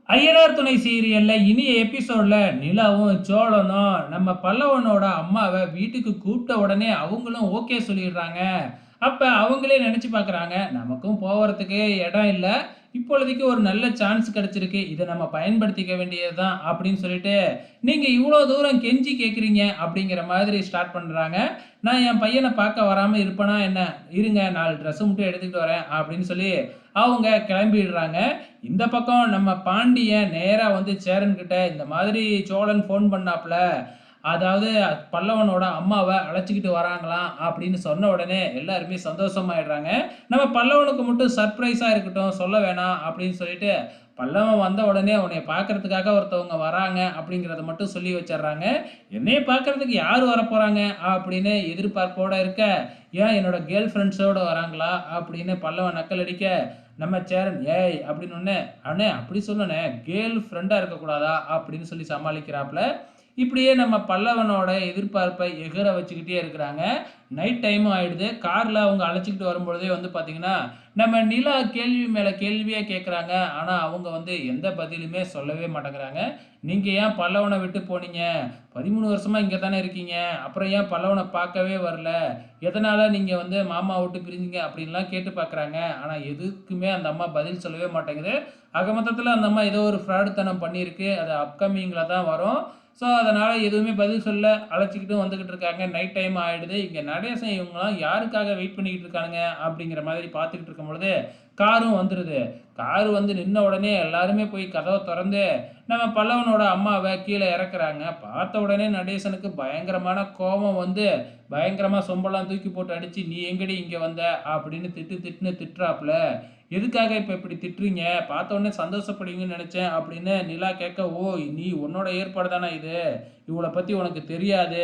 ஐயனார் துணை சீரியல்ல இனிய எபிசோட்ல நிலாவும் சோழனும் நம்ம பல்லவனோட அம்மாவை வீட்டுக்கு கூப்பிட்ட உடனே அவங்களும் ஓகே சொல்லிடுறாங்க. அப்ப அவங்களே நினைச்சு பார்க்குறாங்க, நமக்கும் போவறதுக்கு இடம் இல்ல. இப்பொழுதைக்கு ஒரு நல்ல சான்ஸ் கிடைச்சிருக்கு. இத நம்ம பயன்படுத்திக்க வேண்டியது தான் அப்படின்னு சொல்லிட்டு, நீங்க இவ்வளோ தூரம் கெஞ்சி கேட்குறீங்க அப்படிங்கிற மாதிரி ஸ்டார்ட் பண்றாங்க. நான் என் பையன பார்க்க வராம இருப்பேனா என்ன? இருங்க 4 ட்ரெஸ் மட்டும் எடுத்துக்கிட்டு வரேன் அப்படின்னு சொல்லி அவங்க கிளம்பிடுறாங்க. இந்த பக்கம் நம்ம பாண்டியன் நேரா வந்து சேரன் கிட்ட இந்த மாதிரி சோழன் ஃபோன் பண்ணாப்ல. அதாவது பல்லவனோட அம்மாவ அழைச்சுக்கிட்டு வராங்களாம் அப்படின்னு சொன்ன உடனே எல்லாருமே சந்தோஷமாயிடுறாங்க. நம்ம பல்லவனுக்கு மட்டும் சர்ப்ரைஸா இருக்கட்டும், சொல்ல வேணாம் அப்படின்னு சொல்லிட்டு, பல்லவன் வந்த உடனே உன்னைய பார்க்கறதுக்காக ஒருத்தவங்க வராங்க அப்படிங்கிறத மட்டும் சொல்லி வச்சர்றாங்க. என்னைய பார்க்கறதுக்கு யார் வரப்போறாங்க அப்படின்னு எதிர்பார்ப்போட இருக்க, ஏன் என்னோட கேர்ள் ஃபிரெண்ட்ஸோட வராங்களா அப்படின்னு பல்லவன் நக்கல் அடிக்க, நம்ம சேரன் ஏய் அப்படின்னோடனே, அண்ணே அப்படி சொல்லண்ணே, கேர்ள் ஃப்ரெண்டா இருக்கக்கூடாதா அப்படின்னு சொல்லி சமாளிக்கிறாப்புல. இப்படியே நம்ம பல்லவனோட எதிர்பார்ப்பை எகிற வச்சுக்கிட்டே இருக்கிறாங்க. நைட் டைமும் ஆயிடுது. கார்ல அவங்க அழைச்சிக்கிட்டு வரும்பொழுதே வந்து பார்த்தீங்கன்னா, நம்ம நிலா கேள்வி மேல கேள்வியா கேட்குறாங்க. ஆனா அவங்க வந்து எந்த பதிலுமே சொல்லவே மாட்டேங்கிறாங்க. நீங்க ஏன் பல்லவன விட்டு போனீங்க? 13 வருஷமா இங்க தானே இருக்கீங்க. அப்புறம் ஏன் பல்லவன பார்க்கவே வரல? எதனால நீங்க வந்து மாமாவ விட்டு பிரிஞ்சீங்க? அப்படின்லாம் கேட்டு பார்க்குறாங்க. ஆனா எதுக்குமே அந்த அம்மா பதில் சொல்லவே மாட்டேங்குது. ஆக மொத்தத்தில அந்த அம்மா ஏதோ ஒரு ஃப்ராடுத்தனம் பண்ணியிருக்கு. அது அப்கமிங்ல தான் வரும். ஸோ, அதனால எதுவுமே பதில் சொல்ல அழைச்சுக்கிட்டும் வந்துகிட்டு இருக்காங்க. நைட் டைம் ஆயிடுது. இங்க நடேசன் இவங்கலாம் யாருக்காக வெயிட் பண்ணிக்கிட்டு இருக்கானுங்க? அப்படிங்கிற மாதிரி பார்த்துக்கிட்டு இருக்கும்பொழுது, காரும் வந்துருது. கார் வந்து நின்ன உடனே எல்லாருமே போய் கதவ தொறந்து, நம்ம பல்லவனோட அம்மாவ கீழ இறக்குறாங்க. பார்த்த உடனே நடேசனுக்கு பயங்கரமான கோவம் வந்து, பயங்கரமா சொம்பெல்லாம் தூக்கி போட்டு அடிச்சு, "நீ எங்கடி இங்க வந்த?" அப்படின்னு திட்டுன்னு திட்டுறாப்புல. "எதுக்காக இப்ப இப்படி திட்டுறீங்க? பார்த்த உடனே சந்தோஷப்படுவீங்கன்னு நெனச்சேன்." அப்படின்னு நிலா கேட்க, "ஓ! நீ உன்னோட ஏற்பாடு தானா இது? இவள பத்தி உனக்கு தெரியாது.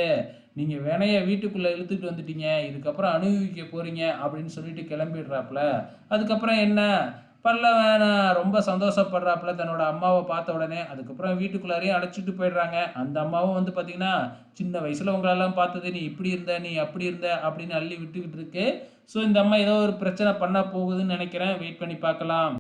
நீங்க வெனைய வீட்டுக்குள்ள இழுத்துட்டு வந்துட்டீங்க. இதுக்கப்புறம் அனுபவிக்க போறீங்க." அப்படின்னு சொல்லிட்டு கிளம்பிடுறாப்புல. அதுக்கப்புறம் என்ன? பல்லவன் ரொம்ப சந்தோஷப்படுறாப்புல தன்னோட அம்மாவ பார்த்த உடனே. அதுக்கப்புறம் வீட்டுக்குள்ளாரயே அழைச்சிட்டு போயிடுறாங்க. அந்த அம்மாவும் வந்து பார்த்தீங்கன்னா, "சின்ன வயசுல உங்களெல்லாம் பார்த்தது, நீ இப்படி இருந்த, நீ அப்படி இருந்த." அப்படின்னு அள்ளி விட்டுக்கிட்டு இருக்கு. ஸோ இந்த அம்மா ஏதோ ஒரு பிரச்சனை பண்ண போகுதுன்னு நெனைக்கிறேன். வெயிட் பண்ணி பார்க்கலாம்.